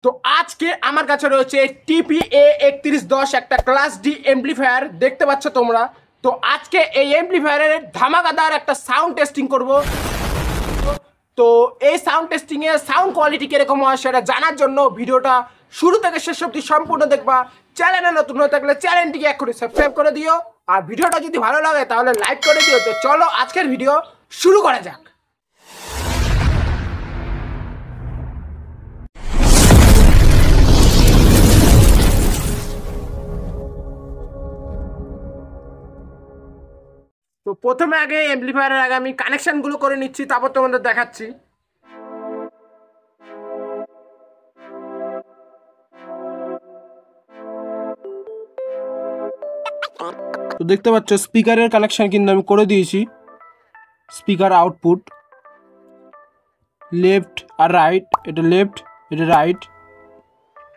তো আজকে আমার কাছে রয়েছে TPA3110 একটা ক্লাস ডি এমপ্লিফায়ার দেখতে পাচ্ছ তোমরা। তো আজকে এই এমপ্লিফায়ারের ধামাকাদার একটা সাউন্ড টেস্টিং করব। তো এই সাউন্ড টেস্টিং এর সাউন্ড কোয়ালিটি কিরকম হয় সেটা জানার জন্য ভিডিওটা শুরু থেকে শেষ অবধি সম্পূর্ণ দেখবা। চ্যানেলে নতুন হয়ে থাকলে চ্যানেলটিকে এক্ষুনি সাবস্ক্রাইব করে দিও, আর ভিডিওটা যদি ভালো লাগে তাহলে লাইক করে দিও। তো চলো আজকের ভিডিও শুরু করা যাক। তো প্রথমে আগে এমপ্লিফায়ারের আগে আমি কানেকশনগুলো করে নিচ্ছি, তারপর তোমাদের দেখাচ্ছি। তো দেখতে পাচ্ছ স্পিকারের কানেকশন কিন্তু আমি করে দিয়েছি। স্পিকার আউটপুট লেফট আর রাইট, এটা লেফট এটা রাইট।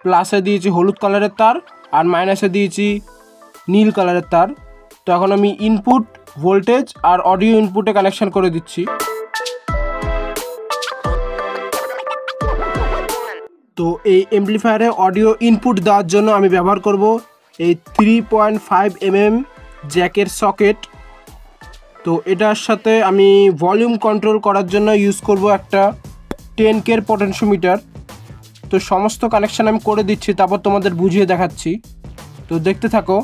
প্লাসে দিয়েছি হলুদ কালারের তার আর মাইনাসে দিয়েছি নীল কালারের তার। তো এখন আমি ইনপুট ভোল্টেজ আর অডিও ইনপুটে কানেকশন করে দিচ্ছি। তো এই এমপ্লিফায়ারে অডিও ইনপুট দেওয়ার জন্য আমি ব্যবহার করব এই 3.5 mm জ্যাকের সকেট। তো এটার সাথে আমি ভলিউম কন্ট্রোল করার জন্য ইউজ করব একটা 10K এর পটেনশিওমিটার। তো সমস্ত কানেকশান আমি করে দিচ্ছি, তারপর তোমাদের বুঝিয়ে দেখাচ্ছি। তো দেখতে থাকো।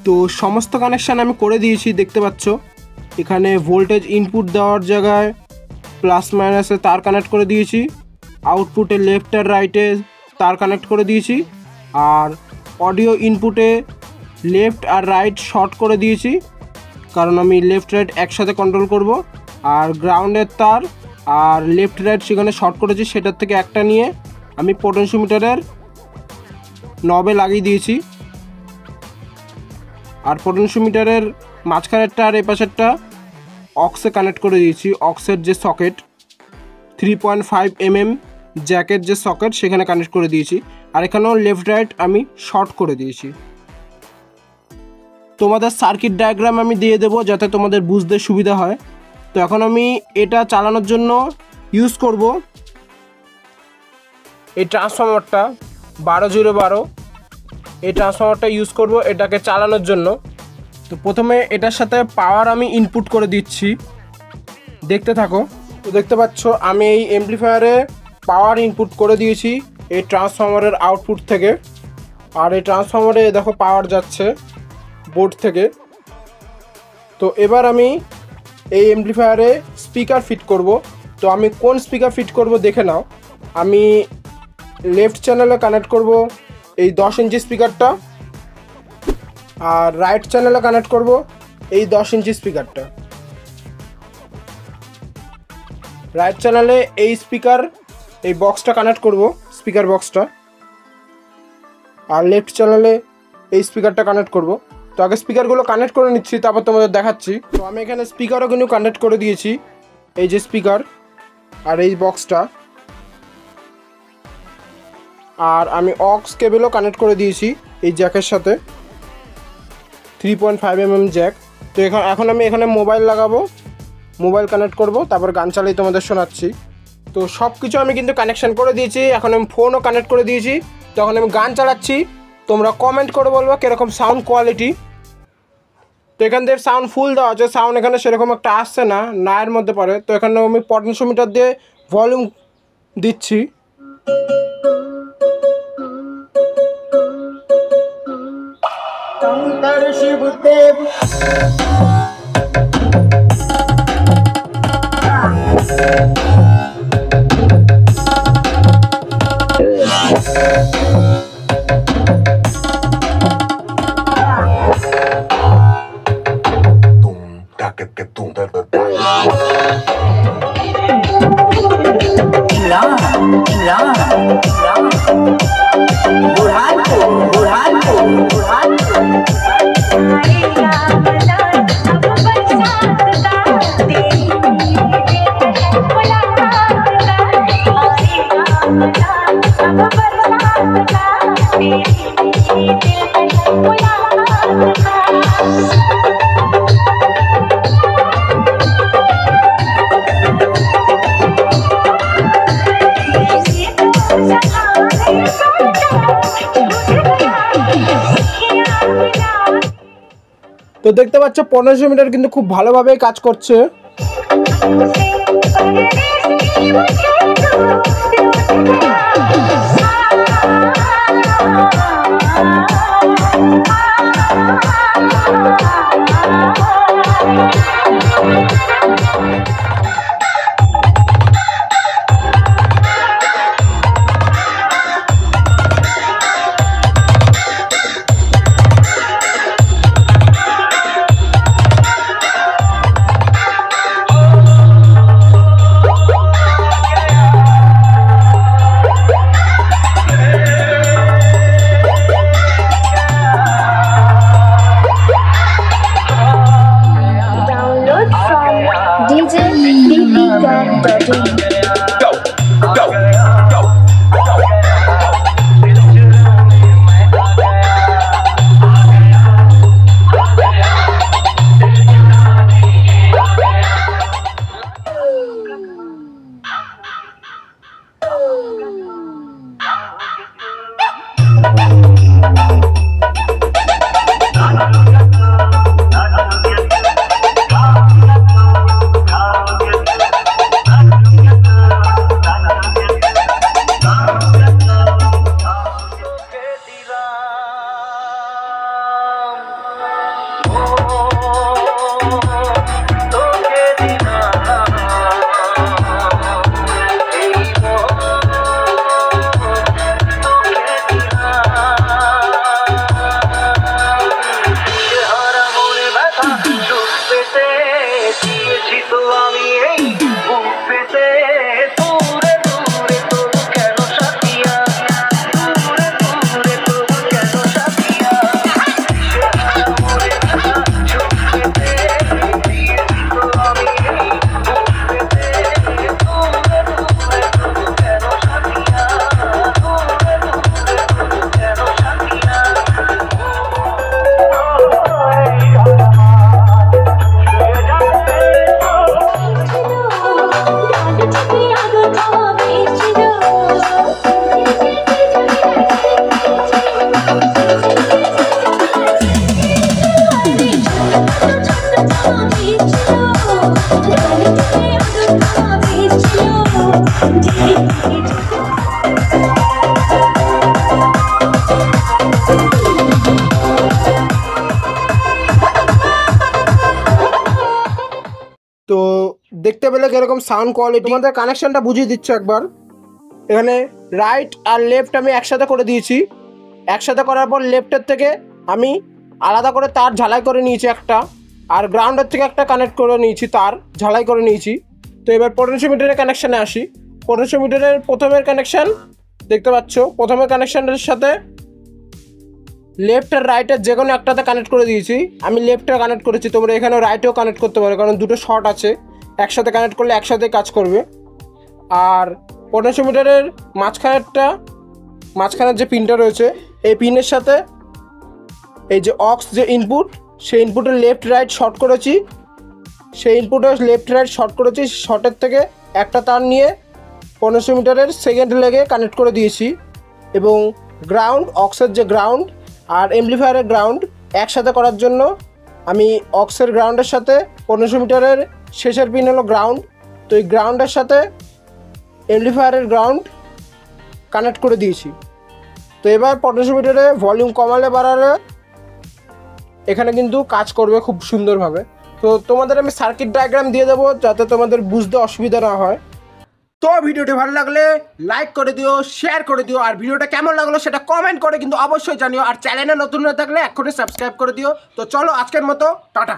তো সমস্ত কানেকশান আমি করে দিয়েছি, দেখতে পাচ্ছ। এখানে ভোল্টেজ ইনপুট দেওয়ার জায়গায় প্লাস মাইনাসে তার কানেক্ট করে দিয়েছি, আউটপুটে লেফট আর রাইটে তার কানেক্ট করে দিয়েছি, আর অডিও ইনপুটে লেফট আর রাইট শর্ট করে দিয়েছি, কারণ আমি লেফট রাইট একসাথে কন্ট্রোল করব। আর গ্রাউন্ডের তার আর লেফট রাইট সেখানে শর্ট করেছি, সেটার থেকে একটা নিয়ে আমি পটেনশিওমিটারের নবে লাগিয়ে দিয়েছি। আর পটেনশিওমিটারের মাঝখানেরটা আর এই পাশেরটা অক্সে কানেক্ট করে দিয়েছি। অক্সের যে সকেট 3.5 mm জ্যাকের যে সকেট সেখানে কানেক্ট করে দিয়েছি। আর এখানেও লেফট রাইট আমি শর্ট করে দিয়েছি। তোমাদের সার্কিট ডায়াগ্রাম আমি দিয়ে দেবো যাতে তোমাদের বুঝতে সুবিধা হয়। তো এখন আমি এটা চালানোর জন্য ইউজ করব এই ট্রান্সফর্মারটা 12-0-12। এই ট্রান্সফর্মারটা ইউজ করব এটাকে চালানোর জন্য। তো প্রথমে এটার সাথে পাওয়ার আমি ইনপুট করে দিচ্ছি, দেখতে থাকো। তো দেখতে পাচ্ছ আমি এই এমপ্লিফায়ারে পাওয়ার ইনপুট করে দিয়েছি এই ট্রান্সফর্মারের আউটপুট থেকে। আর এই ট্রান্সফর্মারে দেখো পাওয়ার যাচ্ছে বোর্ড থেকে। তো এবার আমি এই এমপ্লিফায়ারে স্পিকার ফিট করব। তো আমি কোন স্পিকার ফিট করব দেখে নাও। আমি লেফট চ্যানেলে কানেক্ট করব এই 10 ইঞ্চি স্পিকারটা, আর রাইট চ্যানেলে কানেক্ট করব এই 10 ইঞ্চি স্পিকারটা। রাইট চ্যানেলে এই স্পিকার এই বক্সটা কানেক্ট করব, স্পিকার বক্সটা। আর লেফট চ্যানেলে এই স্পিকারটা কানেক্ট করব। তো আগে স্পিকারগুলো কানেক্ট করে নিচ্ছি, তারপর তোমাদের দেখাচ্ছি। তো আমি এখানে স্পিকারও কিন্তু কানেক্ট করে দিয়েছি, এই যে স্পিকার আর এই বক্সটা। আর আমি অক্স কেবেলও কানেক্ট করে দিয়েছি এই জ্যাকের সাথে, 3.5 mm জ্যাক। তো এখন আমি এখানে মোবাইল লাগাবো, মোবাইল কানেক্ট করব, তারপর গান চালিয়ে তোমাদের শোনাচ্ছি। তো সব কিছু আমি কিন্তু কানেকশান করে দিয়েছি। এখন আমি ফোনও কানেক্ট করে দিয়েছি। তখন আমি গান চালাচ্ছি, তোমরা কমেন্ট করে বলবো কীরকম সাউন্ড কোয়ালিটি। তো এখান থেকে সাউন্ড ফুল দেওয়া আছে, সাউন্ড এখানে সেরকম একটা আসছে না, নায়ের মধ্যে পড়ে। তো এখানে আমি পটেনশিওমিটার দিয়ে ভলিউম দিচ্ছি। শিবদেব बुढ़ान দেখতে পাচ্ছ 1500 মিটার কিন্তু খুব ভালোভাবেই কাজ করছে। তো দেখতে পেলে কিরকম সাউন্ড কোয়ালিটি। তোমাদের কানেকশনটা বুঝিয়ে দিচ্ছ একবার। এখানে রাইট আর লেফট আমি একসাথে করে দিয়েছি। একসাথে করার পর লেফটের থেকে আমি আলাদা করে তার ঝালাই করে নিয়েছি একটা, আর গ্রাউন্ডের থেকে একটা কানেক্ট করে নিয়েছি, তার ঝালাই করে নিয়েছি। তো এবার 1500 মিটারের কানেকশানে আসি। 1500 মিটারের প্রথমের কানেকশান দেখতে পাচ্ছ। প্রথমের কানেকশানের সাথে লেফট আর রাইটের যে কোনো একটাতে কানেক্ট করে দিয়েছি। আমি লেফটে কানেক্ট করেছি, তোমরা এখানেও রাইটেও কানেক্ট করতে পারো, কারণ দুটো শর্ট আছে, একসাথে কানেক্ট করলে একসাথে কাজ করবে। আর 1500 মিটারের মাঝখানের যে পিনটা রয়েছে, এই পিনের সাথে এই যে অক্স যে ইনপুট, সেই ইনপুটের লেফট রাইট শর্ট করেছি। সেই ইনপুটের লেফট রাইট শর্ট করেছি, শর্টের থেকে একটা তার নিয়ে 1500 মিটারের সেকেন্ড লেগে কানেক্ট করে দিয়েছি। এবং গ্রাউন্ড, অক্সের যে গ্রাউন্ড আর এমপ্লিফায়ারের গ্রাউন্ড একসাথে করার জন্য আমি অক্সের গ্রাউন্ডের সাথে 1500 মিটারের শেষের পিন হলো গ্রাউন্ড, তো এই গ্রাউন্ডের সাথে এমপ্লিফায়ারের গ্রাউন্ড কানেক্ট করে দিয়েছি। তো এবার 1500 মিটারে ভলিউম কমালে বাড়ালে এখানে কিন্তু কাজ করবে খুব সুন্দরভাবে। তো তোমাদের আমি সার্কিট ডায়াগ্রাম দিয়ে দেবো যাতে তোমাদের বুঝতে অসুবিধা না হয়। তো ভিডিওটি ভালো লাগলে লাইক করে দিও, শেয়ার করে দিও, আর ভিডিওটা কেমন লাগলো সেটা কমেন্ট করে কিন্তু অবশ্যই জানিও। আর চ্যানেলে নতুন হয়ে থাকলে এক্ষুনি সাবস্ক্রাইব করে দিও। তো চলো আজকের মতো টাটা।